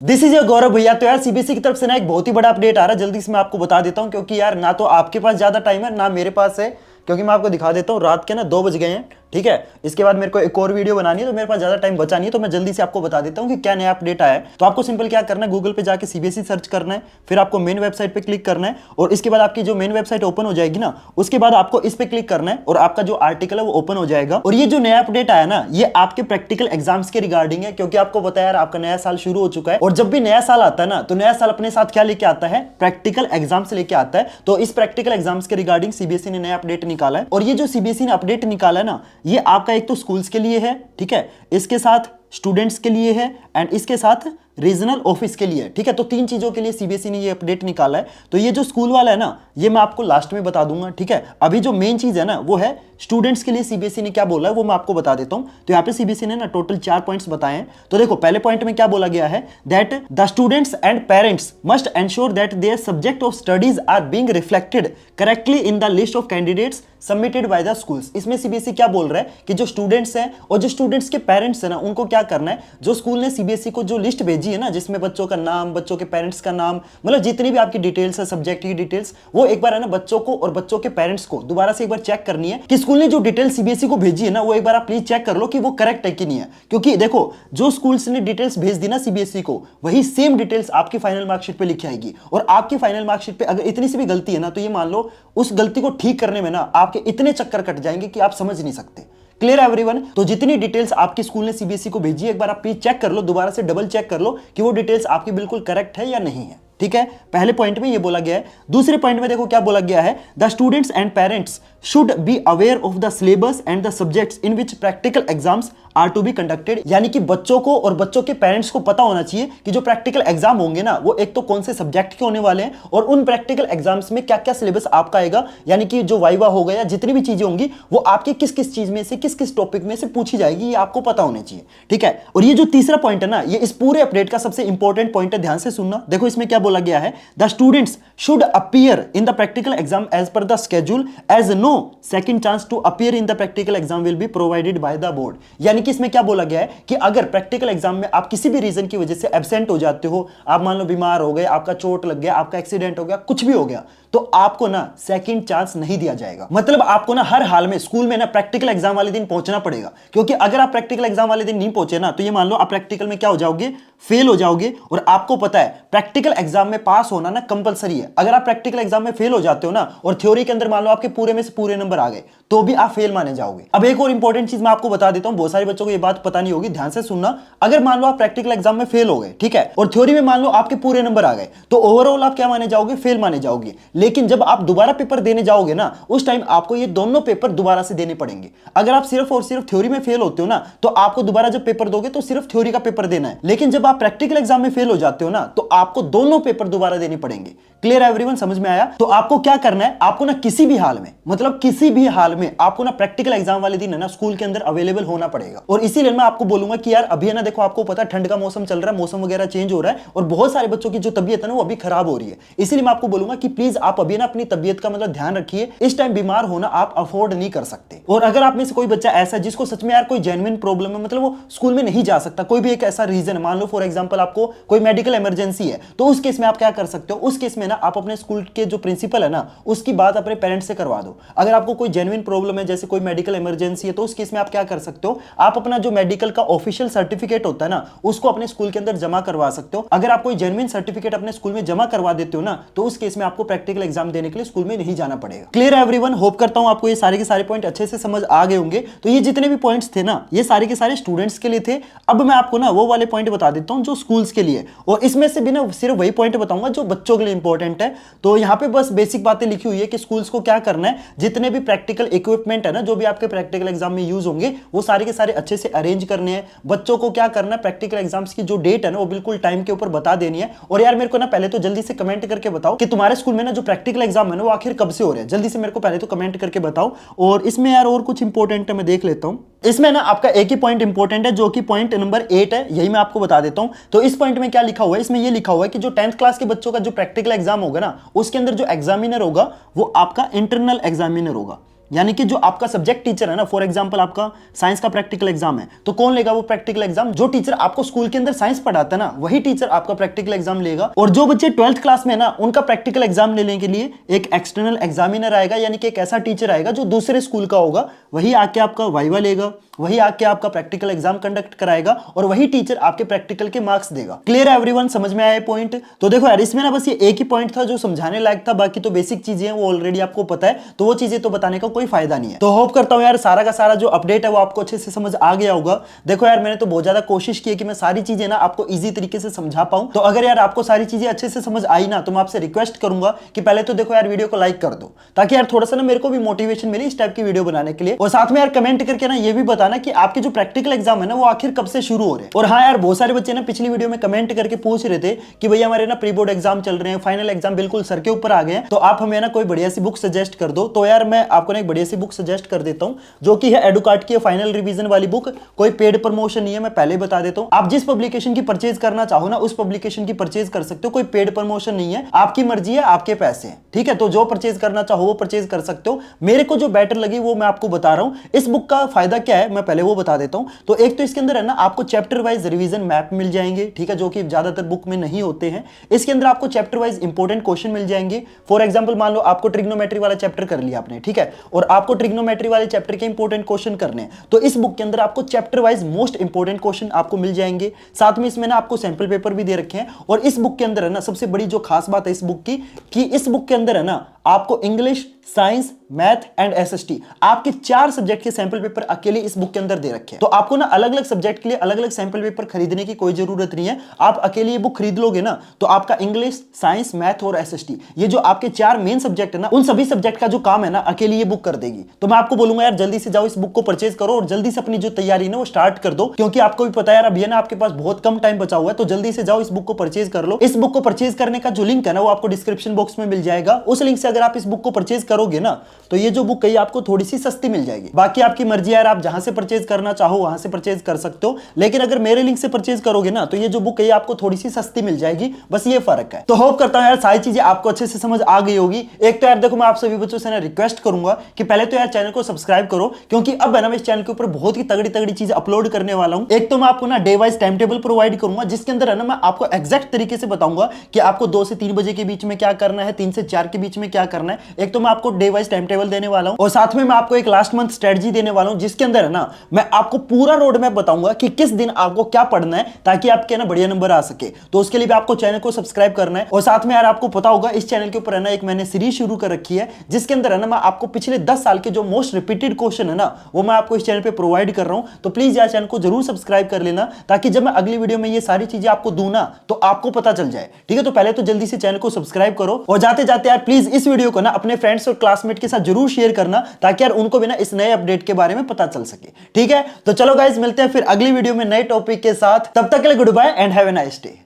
This is your गौरव भैया। तो यार सीबीएसई की तरफ से ना एक बहुत ही बड़ा अपडेट आ रहा है, जल्दी से मैं आपको बता देता हूं क्योंकि यार ना तो आपके पास ज्यादा टाइम है ना मेरे पास है, क्योंकि मैं आपको दिखा देता हूं रात के ना 2 बज गए हैं। ठीक है, इसके बाद मेरे को एक और वीडियो बनानी है तो मेरे पास ज्यादा टाइम बचा नहीं है, तो मैं जल्दी से आपको बता देता हूं कि क्या नया अपडेट आया है। तो आपको सिंपल क्या करना है, गूगल पे जाके सीबीएसई सर्च करना है, फिर आपको मेन वेबसाइट पे क्लिक करना है और इसके बाद आपकी जो मेन वेबसाइट ओपन हो जाएगी ना, उसके बाद आपको इस पे क्लिक करना है और आपका जो आर्टिकल है वो ओपन हो जाएगा। और ये जो नया अपडेट आया ना, ये आपके प्रैक्टिकल एग्जाम्स के रिगार्डिंग है, क्योंकि आपको पता है यार आपका नया साल शुरू हो चुका है और जब भी नया साल आता है ना, तो नया साल अपने साथ क्या लेके आता है, प्रैक्टिकल एग्जाम्स लेके आता है। तो इस प्रैक्टिकल एग्जाम्स के रिगार्डिंग सीबीएसई ने नया अपडेट निकाला है और ये जो सीबीएसई ने अपडेट निकाला है ना, ये आपका एक तो स्कूल्स के लिए है, ठीक है, इसके साथ स्टूडेंट्स के लिए है एंड इसके साथ रीजनल ऑफिस के लिए, ठीक है। तो 3 चीजों के लिए सीबीएसई ने ये अपडेट निकाला है। तो ये जो स्कूल वाला है ना, ये मैं आपको लास्ट में बता दूंगा, ठीक है। अभी जो मेन चीज है ना, वो है स्टूडेंट्स के लिए सीबीएसई ने क्या बोला है वो मैं आपको बता देता हूं। तो यहाँ पे सीबीएसई ने ना टोटल 4 पॉइंट्स बताए हैं। तो देखो पहले पॉइंट में क्या बोला गया है, that the students and parents must ensure that their subject of studies are being reflected correctly in the list of candidates submitted by the schools. इसमें सीबीएसई क्या बोल रहा है कि जो स्टूडेंट्स हैं और जो स्टूडेंट्स के पेरेंट्स हैं ना, उनको क्या करना है, जो स्कूल ने सीबीएसई को जो लिस्ट भेजी है ना, जिसमें बच्चों का नाम, बच्चों के पेरेंट्स का नाम, मतलब जितनी भी आपकी डिटेल्स है, सब्जेक्ट की डिटेल्स, वो एक बार है ना बच्चों को और बच्चों के पेरेंट्स को दोबारा से एक बार चेक करनी है कि स्कूल ने जो डिटेल सीबीएसई को भेजी है ना, वो एक बार आप प्लीज चेक कर लो कि वो करेक्ट है कि नहीं है। क्योंकि देखो जो स्कूल्स ने डिटेल्स भेज दी ना सीबीएसई को, वही सेम डिटेल्स आपकी फाइनल मार्कशीट पे लिखी आएगी और आपकी फाइनल मार्कशीट पे अगर इतनी सी भी गलती है ना, तो ये मान लो उस गलती को ठीक करने में ना आपके इतने चक्कर कट जाएंगे कि आप समझ नहीं सकते। Clear everyone? तो जितनी डिटेल्स आपकी स्कूल ने सीबीएसई को भेजी है, एक बार आप प्लीज चेक कर लो, दोबारा से डबल चेक कर लो कि वो डिटेल्स आपकी बिल्कुल करेक्ट है या नहीं है, ठीक है। पहले पॉइंट में ये बोला गया है। दूसरे पॉइंट में देखो क्या बोला गया है, the students and parents should be aware of the syllabus and the subjects in which practical exams are to be conducted. यानी कि बच्चों को और बच्चों के पेरेंट्स को पता होना चाहिए कि जो प्रैक्टिकल एग्जाम होंगे ना, वो एक तो कौन से सब्जेक्ट के होने वाले हैं और उन प्रैक्टिकल एग्जाम्स में क्या क्या सिलेबस आपका आएगा, यानी कि जो वाइवा होगा या जितनी भी चीजें होंगी वो आपके किस किस चीज में से, किस किस टॉपिक में से पूछी जाएगी, ये आपको पता होना चाहिए, ठीक है। और ये जो तीसरा पॉइंट है ना, ये इस पूरे अपडेट का सबसे इंपॉर्टेंट पॉइंट है, ध्यान से सुनना। देखो इसमें क्या बोला गया है, the students should appear in the practical exam as per the schedule as no second chance to appear in the practical exam will be provided by the board. यानी कि इसमें क्या बोला गया है कि अगर प्रैक्टिकल एग्जाम में आप किसी भी रीजन की वजह से एब्सेंट हो जाते हो, आप मान लो बीमार हो गए, आपका चोट लग गया, आपका एक्सीडेंट हो गया, कुछ भी हो गया, तो आपको ना सेकंड चांस नहीं दिया जाएगा। मतलब आपको ना हर हाल में स्कूल में ना प्रैक्टिकल एग्जाम वाले दिन पहुंचना पड़ेगा, क्योंकि अगर आप प्रैक्टिकल एग्जाम वाले दिन नहीं पहुंचे ना, तो ये मान लो आप प्रैक्टिकल में क्या हो जाओगे, फेल हो जाओगे। और आपको पता है प्रैक्टिकल एग्जाम में पास होना ना कंपलसरी है। अगर आप प्रैक्टिकल एग्जाम में फेल हो जाते हो ना और थ्योरी के अंदर मान लो आपके पूरे में से पूरे नंबर आ गए, तो भी आप फेल माने जाओगे। अब एक और इंपॉर्टेंट चीज मैं आपको बता देता हूं, बहुत सारे बच्चों को ये बात पता नहीं होगी, ध्यान से सुनना। अगर मान लो आप प्रैक्टिकल एग्जाम में फेल हो गए, ठीक है, और थ्योरी में मान लो आपके पूरे नंबर आ गए, तो ओवरऑल आप क्या माने जाओगे, फेल माने जाओगे। लेकिन जब आप दोबारा पेपर देने जाओगे ना, उस टाइम आपको ये दोनों पेपर दोबारा से देने पड़ेंगे। अगर आप सिर्फ और सिर्फ थ्योरी में फेल होते हो ना, तो आपको दोबारा जब पेपर दोगे तो सिर्फ थ्योरी का पेपर देना है। लेकिन जब आप प्रैक्टिकल एग्जाम में फेल हो जाते हो ना, तो आपको दोनों पेपर दोबारा देने पड़ेंगे। Clear everyone? समझ में आया? तो आपको क्या करना है, आपको ना किसी भी हाल में, मतलब किसी भी हाल में आपको ना प्रैक्टिकल एग्जाम वाले दिन है ना स्कूल के अंदर अवेलेबल होना पड़ेगा। और इसीलिए मैं आपको बोलूंगा कि यार अभी है ना, देखो आपको पता है ठंड का मौसम चल रहा है, मौसम वगैरह चेंज हो रहा है और बहुत सारे बच्चों की जो तबीयत है ना वो अभी खराब हो रही है। इसीलिए मैं आपको बोलूंगा कि प्लीज आप अभी ना अपनी तबीयत का मतलब ध्यान रखिए। इस टाइम बीमार होना आप अफोर्ड नहीं कर सकते। और अगर आप में से कोई बच्चा ऐसा जिसको सच में यार कोई जेन्युइन प्रॉब्लम है, मतलब वो स्कूल में नहीं जा सकता, कोई भी एक ऐसा रीजन, मान लो फॉर एग्जांपल आपको कोई मेडिकल इमरजेंसी है, तो उस केस में आप क्या कर सकते हो, उस केस में ना आप अपने स्कूल के जो प्रिंसिपल है ना, उसकी बात अपने पेरेंट्स से करवा दो। अगर आपको कोई जेन्युइन प्रॉब्लम है, जैसे कोई मेडिकल इमरजेंसी है, तो उस केस में आप क्या कर सकते हो, आप अपना जो मेडिकल का ऑफिशियल सर्टिफिकेट होता है ना, उसको अपने स्कूल के अंदर जमा करवा सकते हो। अगर आप कोई जेन्युइन सर्टिफिकेट अपने स्कूल में जमा करवा देते हो ना, तो उस केस में आपको प्रैक्टिकल एग्जाम देने के लिए स्कूल में नहीं जाना पड़ेगा। Clear everyone? होप करता हूं आपको ये सारे के सारे पॉइंट अच्छे से समझ आ गए होंगे। तो ये जितने भी पॉइंट्स थे ना, ये सारे के सारे स्टूडेंट्स के लिए थे। अब मैं आपको ना वो वाले पॉइंट बता देता हूं जो स्कूल्स के लिए, और इसमें से भी ना सिर्फ वही पॉइंट बताऊंगा जो बच्चों के लिए इंपॉर्टेंट है। तो यहाँ पे बस बेसिक बातें लिखी हुई है कि स्कूल्स को क्या करना है, जितने भी प्रैक्टिकल इक्विपमेंट है ना, जो भी आपके प्रैक्टिकल एग्जाम में यूज होंगे, वो सारे के सारे अच्छे से अरेंज करने हैं। बच्चों को क्या करना है, प्रैक्टिकल एग्जाम्स की जो डेट है ना, वो बिल्कुल टाइम के ऊपर बता देनी है। और यार मेरे को ना पहले तो जल्दी से कमेंट करके बताओ कि तुम्हारे स्कूल में ना जो प्रैक्टिकल एग्जाम है ना, वो आखिर कब से हो रहे हैं। जल्दी से मेरे को पहले तो कमेंट करके बताओ। और इसमें यार और कुछ इंपॉर्टेंट है, मैं देख लेता हूं। इसमें ना आपका एक ही पॉइंट इंपॉर्टेंट है, जो कि पॉइंट नंबर 8 है, यही मैं आपको बता देता हूं। तो इस पॉइंट में क्या लिखा हुआ है, इसमें ये लिखा हुआ है कि जो 10th क्लास के बच्चों का जो प्रैक्टिकल एग्जाम होगा ना, उसके अंदर जो एग्जामिनर होगा वो आपका इंटरनल एग्जामिनर होगा। यानी कि जो आपका सब्जेक्ट टीचर है ना, फॉर एग्जांपल आपका साइंस का प्रैक्टिकल एग्जाम है, तो कौन लेगा वो प्रैक्टिकल एग्जाम? जो टीचर आपको स्कूल के अंदर साइंस पढ़ाता है ना, वही टीचर आपका प्रैक्टिकल एग्जाम लेगा। और जो बच्चे 12th क्लास में है ना, उनका प्रैक्टिकल एग्जाम लेने के लिए एक एक्सटर्नल एग्जामिनर आएगा, यानी कि एक ऐसा टीचर आएगा जो दूसरे स्कूल का होगा, वही आके आपका वाइवा लेगा, वही आके आपका प्रैक्टिकल एग्जाम कंडक्ट कराएगा और वही टीचर आपके प्रैक्टिकल के मार्क्स देगा। क्लियर है एवरीवन? समझ में आया पॉइंट? तो देखो यार, इसमें ना बस ये एक ही पॉइंट था जो समझाने लायक था, बाकी तो बेसिक चीजें हैं वो ऑलरेडी आपको पता है, तो वो चीजें तो बताने का कोई फायदा नहीं है। तो होप करता हूं यार सारा का सारा जो अपडेट है वो आपको अच्छे से समझ आ गया होगा। देखो यार, मैंने तो बहुत ज्यादा कोशिश की है कि मैं सारी चीजें ना आपको इजी तरीके से समझा पाऊं। तो अगर यार आपको सारी चीजें अच्छे से समझ आई ना, तो मैं आपसे रिक्वेस्ट करूंगा कि पहले तो देखो यार वीडियो को लाइक कर दो, ताकि यार थोड़ा सा ना मेरे को भी मोटिवेशन मिले इस टाइप की वीडियो बनाने के लिए। और साथ में यार कमेंट करके ना ये भी बताना कि आपके जो प्रैक्टिकल एग्जाम है ना वो आखिर कब से शुरू हो रहे हैं। और हाँ यार, बहुत सारे बच्चे ना पिछली वीडियो में कमेंट करके पूछ रहे थे कि भैया हमारे ना प्री बोर्ड एग्जाम चल रहे हैं, फाइनल एग्जाम बिल्कुल सर के ऊपर आ गए हैं, तो आप हमें ना कोई बढ़िया सी बुक सजेस्ट कर दो। तो यार मैं आपको ना एक बढ़िया सी बुक सजेस्ट कर देता हूं, जो कि है एडुकार्ट की फाइनल रिवीजन वाली बुक। कोई पेड प्रमोशन नहीं है, मैं पहले बता देता हूं। आप जिस पब्लिकेशन की परचेज करना चाहो ना, उस पब्लिकेशन की परचेज कर सकते हो, कोई पेड प्रमोशन नहीं है, आपकी मर्जी है, आपके पैसे हैं, ठीक है? तो जो परचेज करना चाहो वो परचेज कर सकते हो। मेरे को जो बेटर लगी वो मैं आपको बता रहा हूं। इस बुक का फायदा क्या है मैं पहले वो बता देता हूं। तो एक तो इसके अंदर है ना आपको चैप्टर वाइज रिवीजन मैप मिल जाएंगे, ठीक है, जो कि ज्यादातर बुक में नहीं होते हैं। इसके अंदर आपको चैप्टर वाइज इंपॉर्टेंट क्वेश्चन मिल जाएंगे। फॉर एग्जांपल मान लो आपको ट्रिग्नोमेट्री वाला चैप्टर कर लिया आपने, ठीक है, और आपको ट्रिग्नोमेट्री वाले चैप्टर के इंपॉर्टेंट क्वेश्चन करने हैं, तो इस बुक के अंदर आपको chapter wise most important question आपको मिल जाएंगे। साथ में इसमें ना आपको सैंपल पेपर भी दे रखे हैं। और इस बुक के अंदर है ना सबसे बड़ी जो खास बात है इस बुक की, कि इस बुक के अंदर है ना आपको English, science, math and SST आपके 4 सब्जेक्ट के सैंपल पेपर अकेले इस बुक के अंदर दे रखे हैं। तो आपको ना अलग अलग सब्जेक्ट के लिए अलग अलग सैंपल पेपर खरीदने की कोई जरूरत नहीं है। आप अकेले ये बुक खरीद लोगे ना, तो आपका इंग्लिश, साइंस, मैथ और एसएसटी, ये जो आपके 4 मेन सब्जेक्ट है ना, उन सभी सब्जेक्ट का जो काम है ना अकेले ये बुक कर देगी। तो मैं आपको बोलूंगा यार जल्दी से जाओ इस बुक को परचेज करो और जल्दी से अपनी जो तैयारी है वो स्टार्ट कर दो, क्योंकि आपको भी पता है यार अभी है ना आपके पास बहुत कम टाइम बचा हुआ है। तो जल्दी से जाओ इस बुक को परचेज कर लो। इस बुक को परचेज करने का जो लिंक है ना वो आपको डिस्क्रिप्शन बॉक्स में मिल जाएगा। उस लिंक से अगर आप इस बुक को परचेज करोगे ना, तो ये जो बुक है आपको थोड़ी सी सस्ती मिल जाएगी। बाकी आपकी मर्जी यार, आप जहां से परचेज करना चाहो वहां से परचेज कर सकते हो, लेकिन अगर मेरे लिंक से परचेज करोगे ना तो ये जो बुक है आपको थोड़ी सी सस्ती मिल जाएगी, बस ये फर्क है। तो होप करता हूं यार सारी चीजें आपको अच्छे से समझ आ गई होगी। एक तो यार देखो, मैं आप सभी बच्चों से ना रिक्वेस्ट करूंगा कि पहले तो यार चैनल को सब्सक्राइब करो, क्योंकि अब है ना मैं इस चैनल के ऊपर बहुत ही तगड़ी तगड़ी चीजें अपलोड करने वाला हूं। एक तो मैं आपको ना day wise time table provide करूंगा, जिसके अंदर है ना मैं आपको एग्जैक्ट तरीके से बताऊंगा कि आपको 2 से 3 बजे के बीच में क्या करना है, 3 से 4 के बीच में क्या करना है। एक तो मैं आपको डे वाइज टाइम टेबल देने वाला हूं, और साथ में मैं आपको एक लास्ट मंथ स्ट्रेटजी देने वाला हूं, जिसके अंदर है ना मैं आपको पूरा रोड मैप बताऊंगा कि किस दिन आपको क्या पढ़ना है, ताकि आपके ना बढ़िया नंबर आ सके। तो उसके लिए भी आपको चैनल को सब्सक्राइब करना है। और साथ में यार आपको पता होगा इस चैनल के ऊपर है ना एक मैंने सीरीज शुरू कर रखी है, जिसके अंदर है ना मैं आपको पिछले 10 साल के जो मोस्ट रिपीटेड क्वेश्चन है ना वो मैं आपको इस चैनल पे प्रोवाइड कर रहा हूं। तो प्लीज यार चैनल को जरूर सब्सक्राइब कर लेना, ताकि जब मैं अगली वीडियो में ये सारी चीजें आपको दूं ना तो आपको पता चल जाए, ठीक है? तो पहले तो जल्दी से चैनल को सब्सक्राइब करो, और जाते जाते यार प्लीज इस वीडियो को ना अपने फ्रेंड्स और क्लासमेट के साथ जरूर शेयर करना, ताकि यार उनको भी ना इस नए अपडेट के बारे में पता चल सके, ठीक है? तो चलो गाइस, मिलते हैं फिर अगली वीडियो में नए टॉपिक के साथ। तब तक के लिए goodbye and have a nice day.